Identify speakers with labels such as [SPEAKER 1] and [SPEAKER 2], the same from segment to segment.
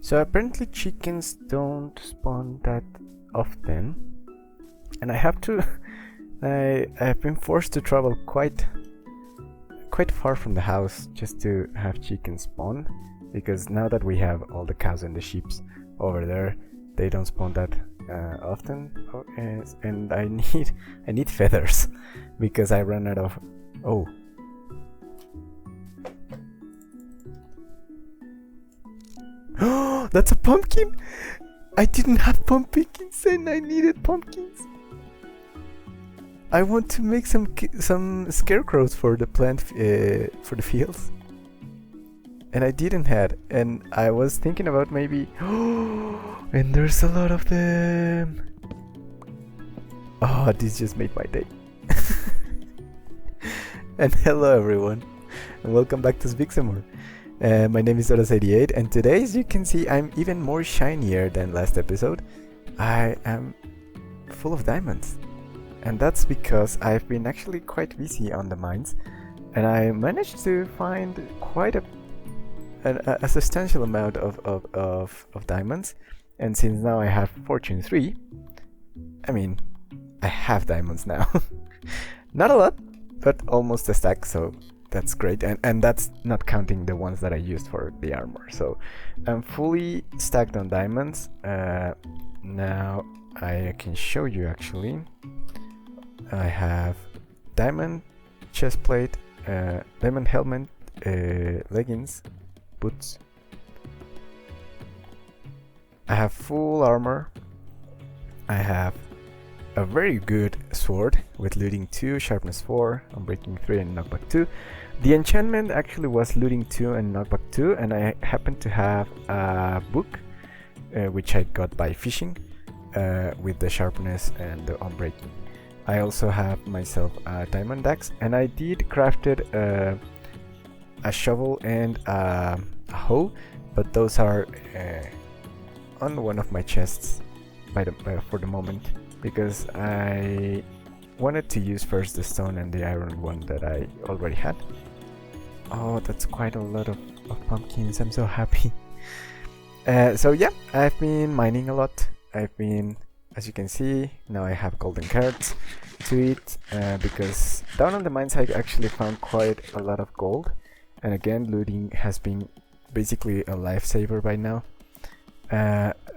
[SPEAKER 1] So apparently chickens don't spawn that often, and I have to I've been forced to travel quite far from the house just to have chickens spawn, because now that we have all the cows and the sheep over there, they don't spawn that often. And I need feathers because I ran out of. Oh. Oh, that's a pumpkin! I didn't have pumpkins and I needed pumpkins. I want to make some scarecrows for the plant for the fields, and I didn't had. And I was thinking about maybe. And there's a lot of them. Oh, this just made my day. And hello everyone, and welcome back to ZVYXEMORE. My name is E006, and today, as you can see, I'm even more shinier than last episode. I am full of diamonds. And that's because I've been actually quite busy on the mines, and I managed to find quite a substantial amount of diamonds. And since now I have Fortune 3, I mean, I have diamonds now. Not a lot, but almost a stack, so that's great. And that's not counting the ones that I used for the armor. So I'm fully stacked on diamonds. Now I can show you actually. I have diamond chestplate, diamond helmet, leggings, boots. I have full armor. I have a very good sword with looting 2, sharpness 4, unbreaking 3, and knockback 2. The enchantment actually was looting 2 and knockback 2, and I happen to have a book which I got by fishing with the sharpness and the unbreaking. I also have myself a diamond axe, and I did crafted a shovel and a hoe, but those are on one of my chests for the moment, because I wanted to use first the stone and the iron one that I already had. Oh, that's quite a lot of pumpkins. I'm so happy. So yeah, I've been mining a lot. As you can see, now I have golden carrots to eat, because down on the mines I actually found quite a lot of gold, and again looting has been basically a lifesaver by now.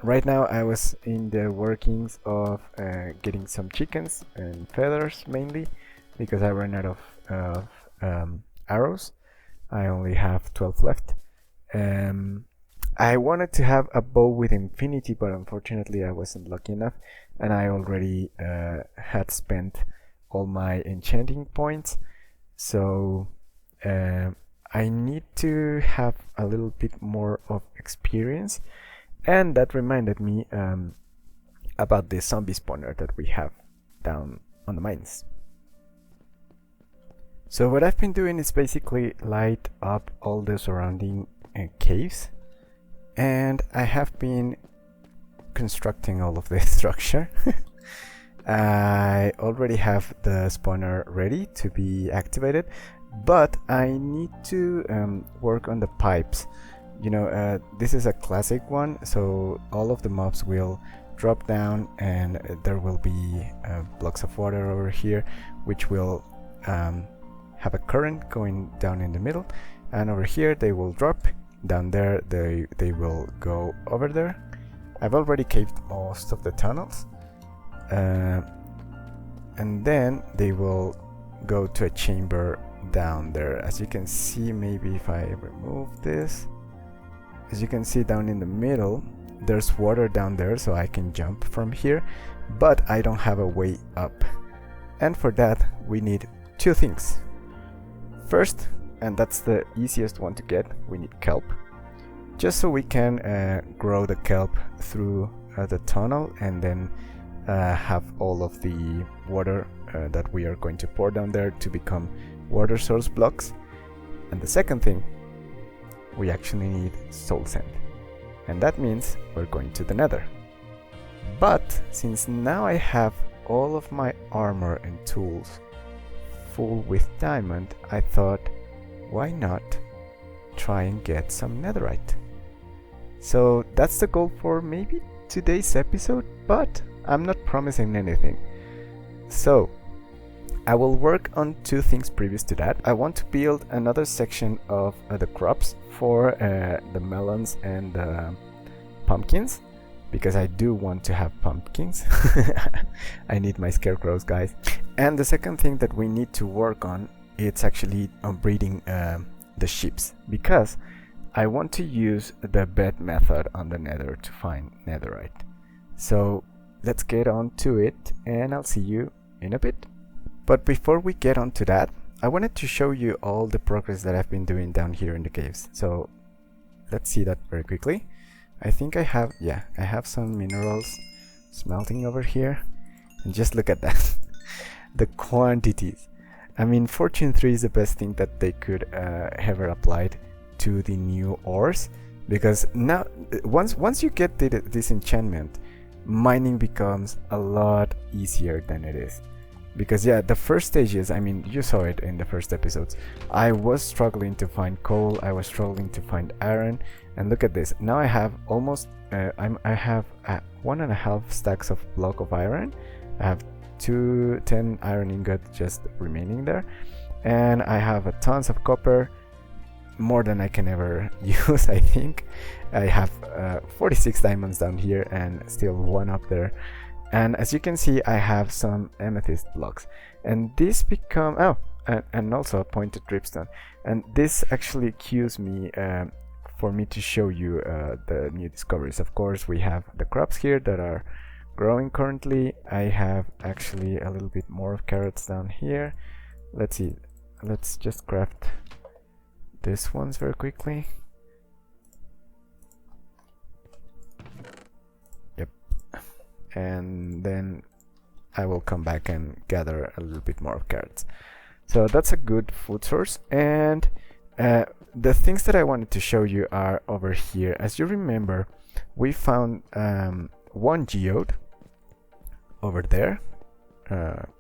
[SPEAKER 1] Right now I was in the workings of getting some chickens and feathers mainly, because I ran out of arrows. I only have 12 left. I wanted to have a bow with infinity, but unfortunately I wasn't lucky enough, and I already had spent all my enchanting points, so I need to have a little bit more of experience. And that reminded me about the zombie spawner that we have down on the mines. So what I've been doing is basically light up all the surrounding caves, and I have been constructing all of this structure. I already have the spawner ready to be activated, but I need to work on the pipes. You know, this is a classic one, so all of the mobs will drop down, and there will be blocks of water over here, which will have a current going down in the middle, and over here they will drop. Down there they will go over there. I've already caved most of the tunnels, and then they will go to a chamber down there. As you can see, maybe if I remove this, as you can see down in the middle, there's water down there, so I can jump from here, but I don't have a way up. And for that we need two things. First, and that's the easiest one to get, we need kelp, just so we can grow the kelp through the tunnel, and then have all of the water that we are going to pour down there to become water source blocks. And the second thing, we actually need soul sand, and that means we're going to the nether. But since now I have all of my armor and tools full with diamond, I thought, why not try and get some netherite? So that's the goal for maybe today's episode, but I'm not promising anything. So I will work on two things previous to that. I want to build another section of the crops for the melons and the pumpkins, because I do want to have pumpkins. I need my scarecrows, guys. And the second thing that we need to work on, it's actually on breeding the sheeps, because I want to use the bed method on the nether to find netherite. So let's get on to it, and I'll see you in a bit. But before we get on to that, I wanted to show you all the progress that I've been doing down here in the caves. So let's see that very quickly. I think I have some minerals smelting over here. And just look at that. The quantities. I mean, Fortune 3 is the best thing that they could ever applied to the new ores. Because now, once you get this enchantment, mining becomes a lot easier than it is. Because yeah, the first stages, I mean, you saw it in the first episodes, I was struggling to find coal, I was struggling to find iron, and look at this. Now I have almost, I have 1.5 stacks of block of iron, I have 10 iron ingots just remaining there, and I have tons of copper, more than I can ever use, I think. I have 46 diamonds down here and still one up there. And as you can see, I have some amethyst blocks, and this become and also a pointed dripstone, and this actually cues me for me to show you the new discoveries. Of course, we have the crops here that are growing currently. I have actually a little bit more of carrots down here. Let's see, let's just craft this ones very quickly. And then I will come back and gather a little bit more of carrots. So that's a good food source. And the things that I wanted to show you are over here. As you remember, we found one geode over there,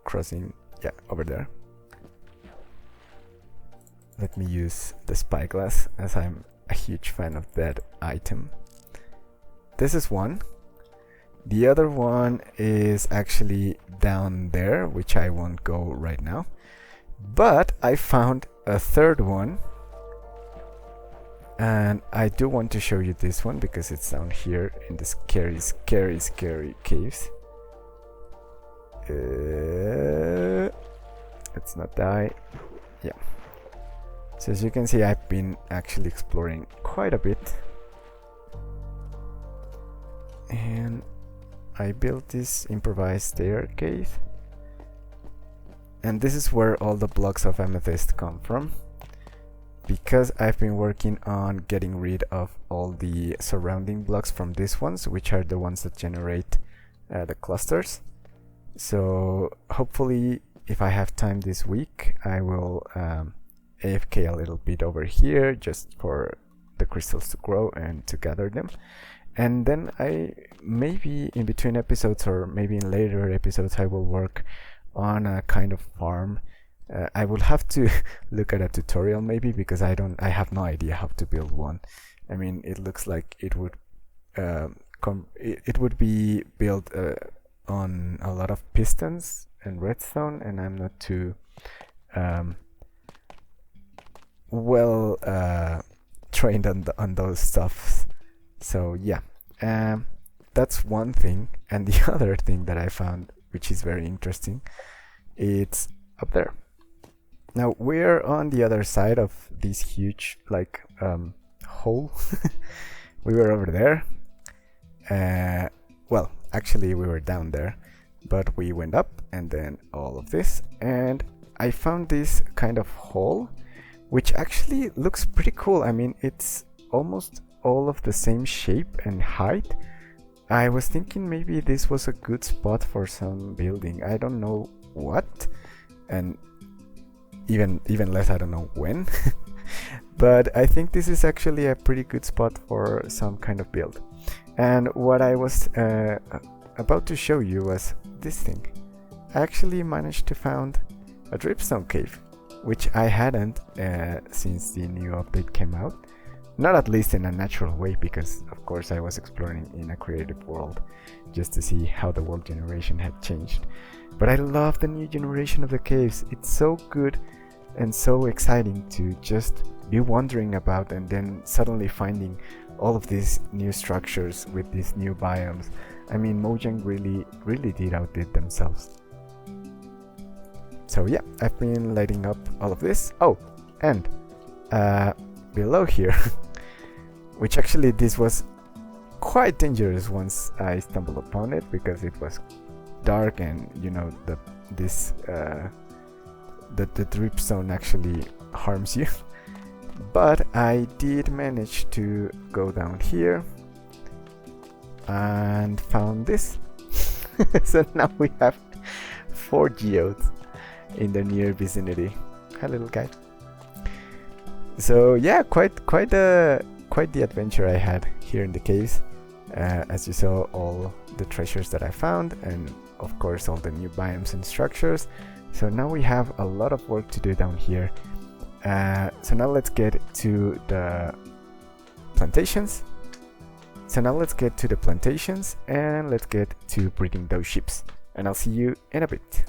[SPEAKER 1] crossing, yeah, over there. Let me use the spyglass, as I'm a huge fan of that item. This is one. The other one is actually down there, which I won't go right now. But I found a third one, and I do want to show you this one because it's down here in the scary caves. Let's not die. Yeah. So as you can see, I've been actually exploring quite a bit. And I built this improvised staircase, and this is where all the blocks of amethyst come from, because I've been working on getting rid of all the surrounding blocks from these ones, which are the ones that generate the clusters. So hopefully, if I have time this week, I will AFK a little bit over here just for the crystals to grow and to gather them. And then I maybe in between episodes, or maybe in later episodes, I will work on a kind of farm. I will have to look at a tutorial maybe, because I have no idea how to build one. I mean, it looks like it would it would be built on a lot of pistons and redstone, and I'm not too well trained on those stuffs. So yeah, that's one thing. And the other thing that I found, which is very interesting, it's up there. Now we're on the other side of this huge hole. We were over there. Well, actually we were down there, but we went up, and then all of this, and I found this kind of hole, which actually looks pretty cool. I mean, it's almost all of the same shape and height. I was thinking maybe this was a good spot for some building. I don't know what, and even less, I don't know when. But I think this is actually a pretty good spot for some kind of build. And what I was about to show you was this thing. I actually managed to find a dripstone cave, which I hadn't since the new update came out. Not at least in a natural way, because of course I was exploring in a creative world just to see how the world generation had changed. But I love the new generation of the caves. It's so good and so exciting to just be wondering about and then suddenly finding all of these new structures with these new biomes. I mean, Mojang really did outdid themselves. So yeah, I've been lighting up all of this. Oh, and below here, which actually this was quite dangerous once I stumbled upon it, because it was dark and you know the drip zone actually harms you. But I did manage to go down here and found this. So now we have 4 geodes in the near vicinity. Hi, little guy. So yeah, quite the adventure I had here in the caves. As you saw, all the treasures that I found, and of course all the new biomes and structures. So now we have a lot of work to do down here. So now let's get to the plantations. And let's get to breeding those ships. And I'll see you in a bit.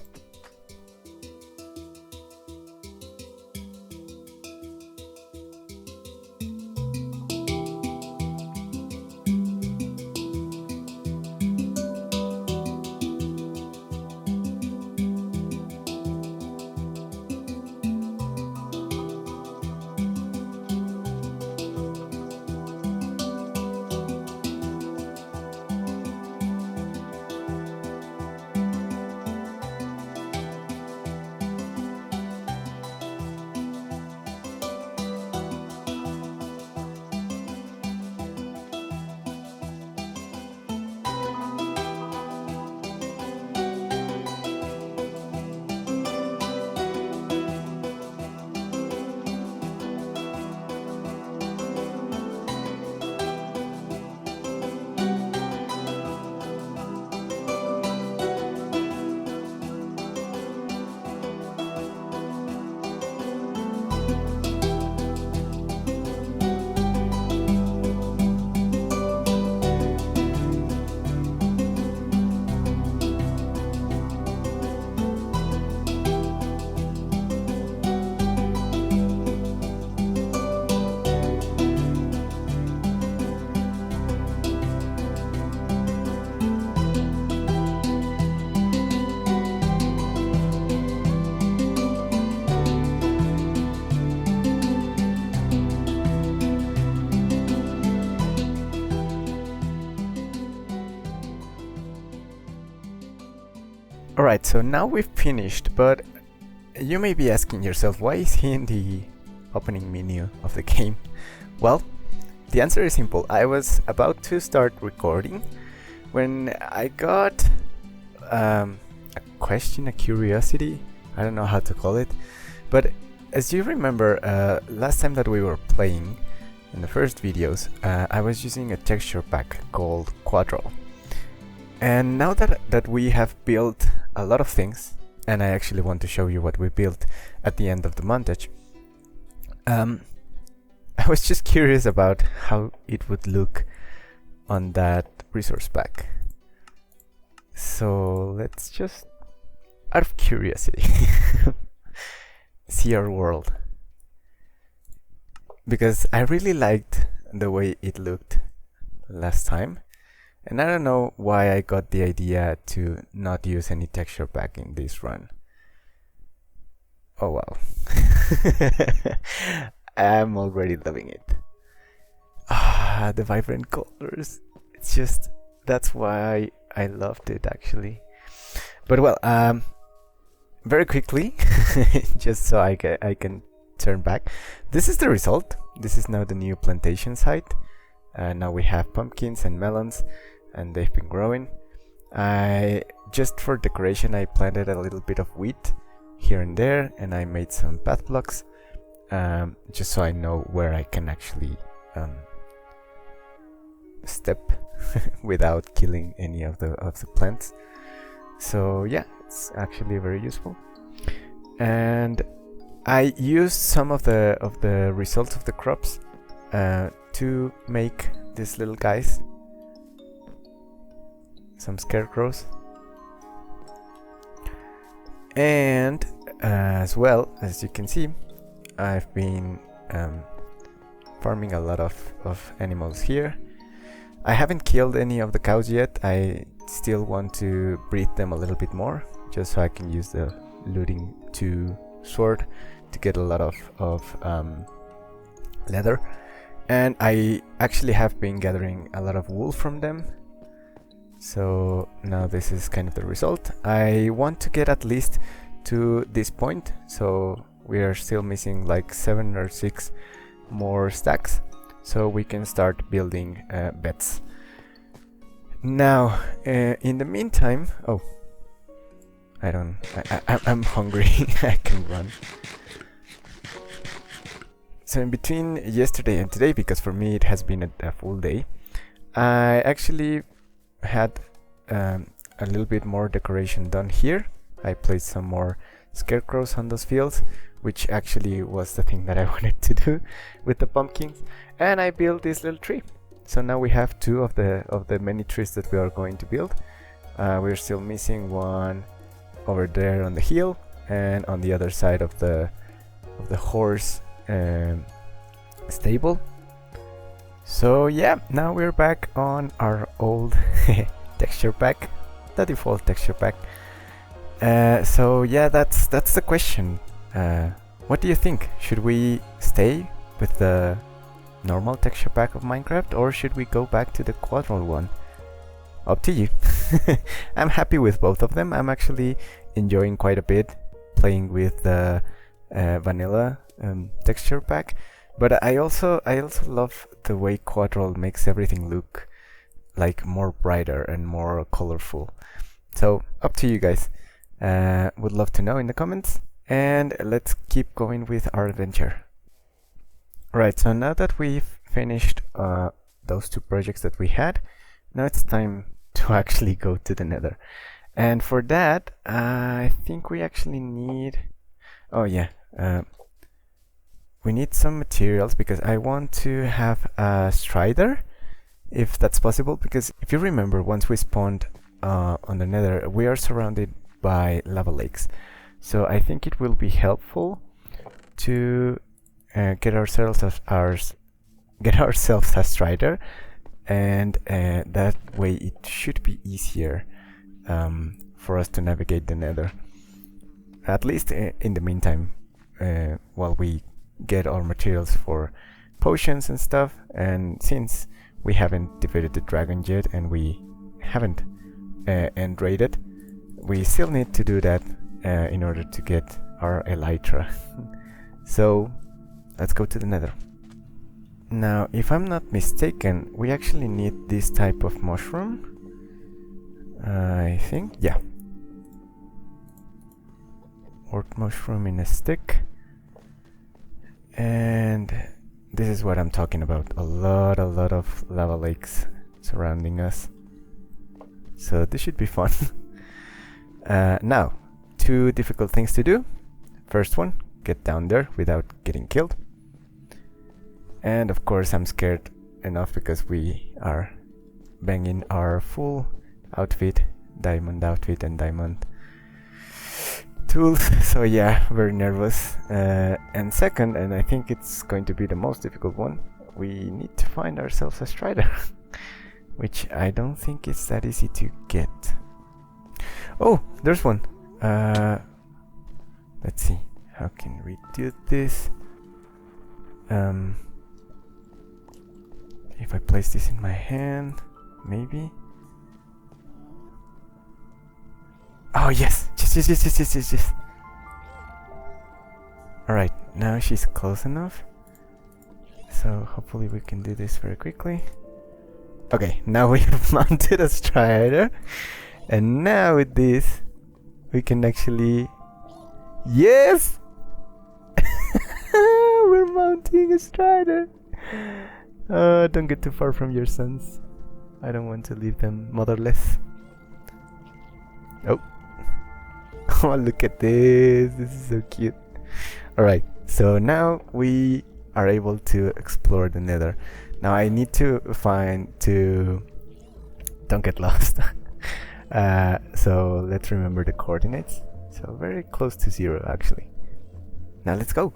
[SPEAKER 1] Alright, so now we've finished, but you may be asking yourself, why is he in the opening menu of the game? Well, the answer is simple. I was about to start recording when I got a question, a curiosity, I don't know how to call it, but as you remember, last time that we were playing, in the first videos, I was using a texture pack called Quadro. And now that we have built a lot of things, and I actually want to show you what we built at the end of the montage, I was just curious about how it would look on that resource pack. So let's just, out of curiosity, see our world. Because I really liked the way it looked last time. And I don't know why I got the idea to not use any texture pack in this run. Oh wow. I'm already loving it. Ah, the vibrant colors. It's just, that's why I loved it actually. But well, very quickly, just so I can turn back. This is the result. This is now the new plantation site. Now we have pumpkins and melons, and they've been growing. Just for decoration, I planted a little bit of wheat here and there, and I made some path blocks, just so I know where I can actually step without killing any of the plants. So yeah, it's actually very useful. And I used some of the results of the crops to make these little guys, some scarecrows, and as well, as you can see, I've been farming a lot of animals here. I haven't killed any of the cows yet. I still want to breed them a little bit more, just so I can use the looting 2 sword to get a lot of leather. And I actually have been gathering a lot of wool from them, so now this is kind of the result. I want to get at least to this point, so we are still missing like 7 or 6 more stacks, so we can start building beds. Now in the meantime, I'm hungry. I can run. So in between yesterday and today, because for me it has been a full day, I actually had a little bit more decoration done here. I placed some more scarecrows on those fields, which actually was the thing that I wanted to do with the pumpkins, and I built this little tree. So now we have 2 of the many trees that we are going to build. We're still missing one over there on the hill and on the other side of the horse stable. So yeah, now we're back on our old texture pack, the default texture pack. So yeah, that's the question. What do you think? Should we stay with the normal texture pack of Minecraft, or should we go back to the quadral one? Up to you. I'm happy with both of them. I'm actually enjoying quite a bit playing with the vanilla texture pack, but I also love the way quadral makes everything look like more brighter and more colorful. So up to you guys. Would love to know in the comments, and let's keep going with our adventure. Right, so now that we've finished those 2 projects that we had, now it's time to actually go to the nether. And for that, I think we actually need... we need some materials, because I want to have a strider, if that's possible, because if you remember, once we spawned on the nether, we are surrounded by lava lakes. So I think it will be helpful to get ourselves a strider, and that way it should be easier for us to navigate the nether, at least in the meantime, while we get our materials for potions and stuff. And since we haven't defeated the dragon yet, and we haven't end raided, we still need to do that in order to get our elytra. So let's go to the nether. Now, if I'm not mistaken, we actually need this type of mushroom. I think, yeah. Wart mushroom in a stick. And this is what I'm talking about. A lot of lava lakes surrounding us. So this should be fun. Now, 2 difficult things to do. First one, get down there without getting killed. And of course I'm scared enough because we are banging our full outfit, diamond outfit and diamond tools. So yeah, very nervous. And second, and I think it's going to be the most difficult one, we need to find ourselves a strider. Which I don't think it's that easy to get. Oh, there's one. Let's see, how can we do this? If I place this in my hand, maybe. Oh yes, yes. Alright, now she's close enough, so hopefully we can do this very quickly. Okay, now we have mounted a strider, and now with this we can actually... Yes! We're mounting a strider! Don't get too far from your sons. I don't want to leave them motherless. Oh. Oh, look at this. This is so cute. Alright, so now we are able to explore the nether. Now I need to don't get lost. So let's remember the coordinates. So very close to 0 actually. Now let's go.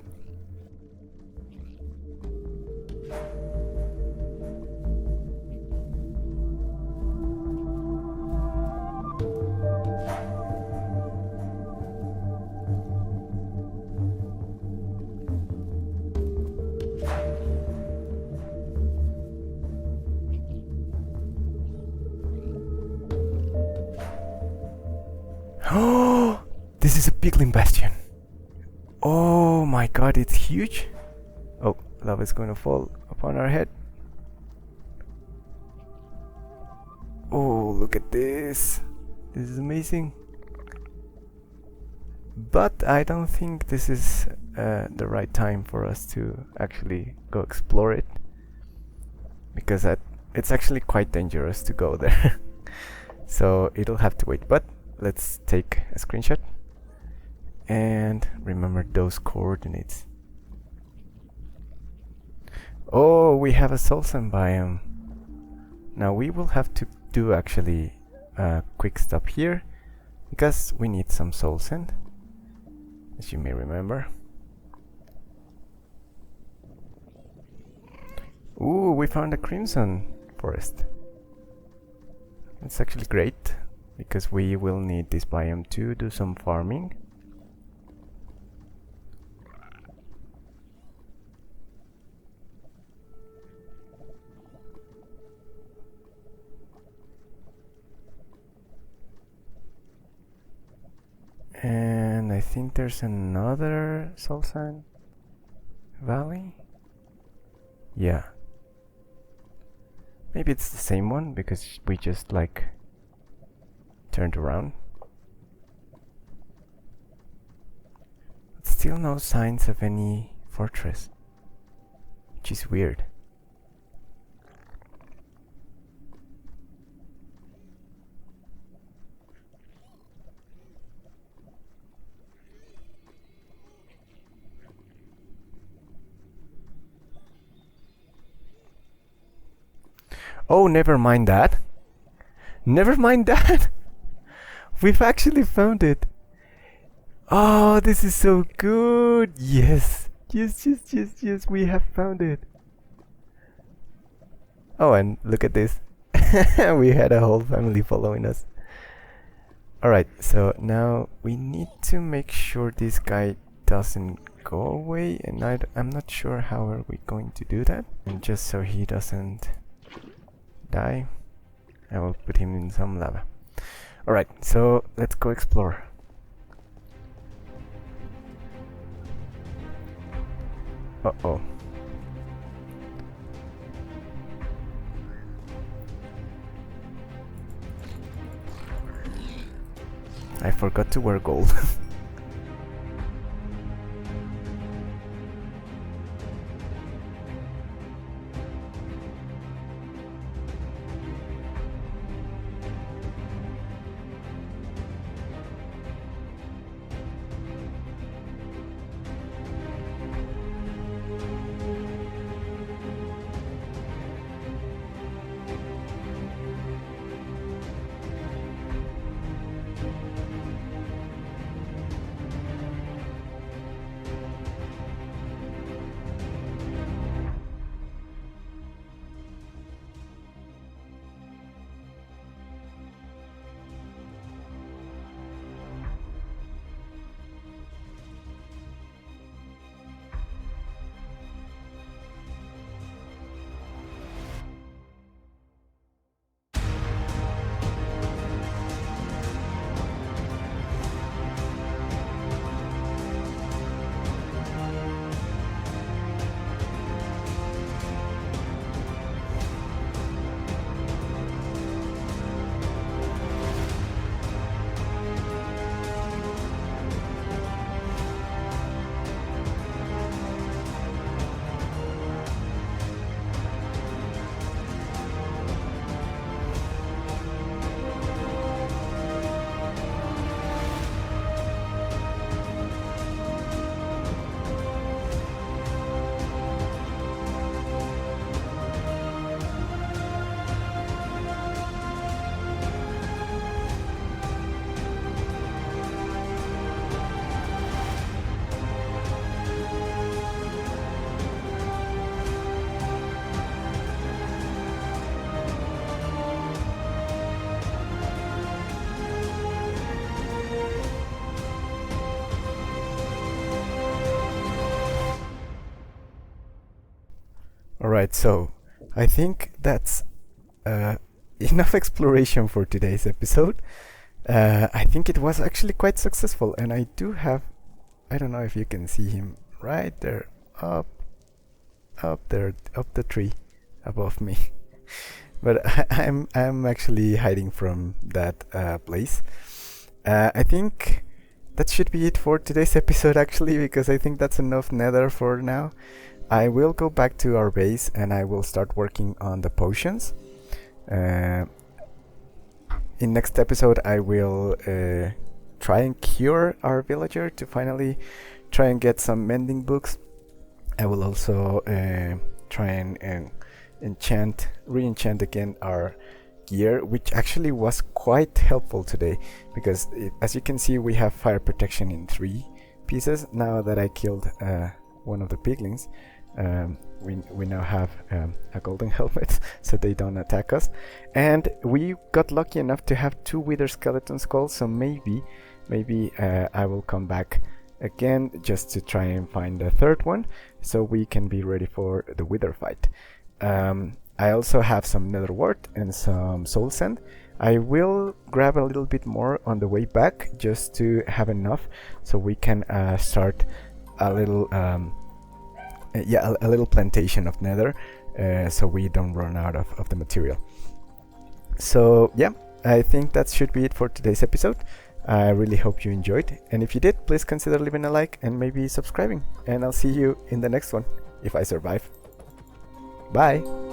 [SPEAKER 1] Oh, this is a piglin bastion. Oh my god, it's huge. Oh, lava is going to fall upon our head. Oh, look at this. This is amazing. But I don't think this is the right time for us to actually go explore it. Because it's actually quite dangerous to go there. So it'll have to wait. But let's take a screenshot. And remember those coordinates. Oh, we have a soul sand biome. Now we will have to do actually a quick stop here because we need some soul sand, as you may remember. Ooh, we found a crimson forest. That's actually great because we will need this biome to do some farming. And I think there's another soul sand valley. Yeah. Maybe it's the same one because we just like turned around. But still no signs of any fortress, which is weird. Oh, never mind that. Never mind that. We've actually found it. Oh, this is so good. Yes. Yes, we have found it. Oh, and look at this. We had a whole family following us. Alright, so now we need to make sure this guy doesn't go away, and I'm not sure how are we going to do that. And just so he doesn't die, I will put him in some lava. Alright, so let's go explore. Uh-oh. I forgot to wear gold. Alright, so I think that's enough exploration for today's episode. I think it was actually quite successful, and I do have, I don't know if you can see him right there, up there, up the tree above me. But I'm actually hiding from that place. I think that should be it for today's episode, actually, because I think that's enough nether for now. I will go back to our base and I will start working on the potions. In next episode I will try and cure our villager to finally try and get some mending books. I will also try and re-enchant again our gear, which actually was quite helpful today, because as you can see we have fire protection in 3 pieces. Now that I killed one of the piglins, we now have a golden helmet so they don't attack us, and we got lucky enough to have 2 wither skeleton skulls, so maybe I will come back again just to try and find the 3rd one so we can be ready for the wither fight. I also have some nether wart and some soul sand. I will grab a little bit more on the way back just to have enough so we can start a little a little plantation of nether, so we don't run out of the material. So yeah, I think that should be it for today's episode. I really hope you enjoyed, and if you did, please consider leaving a like and maybe subscribing, and I'll see you in the next one if I survive. Bye!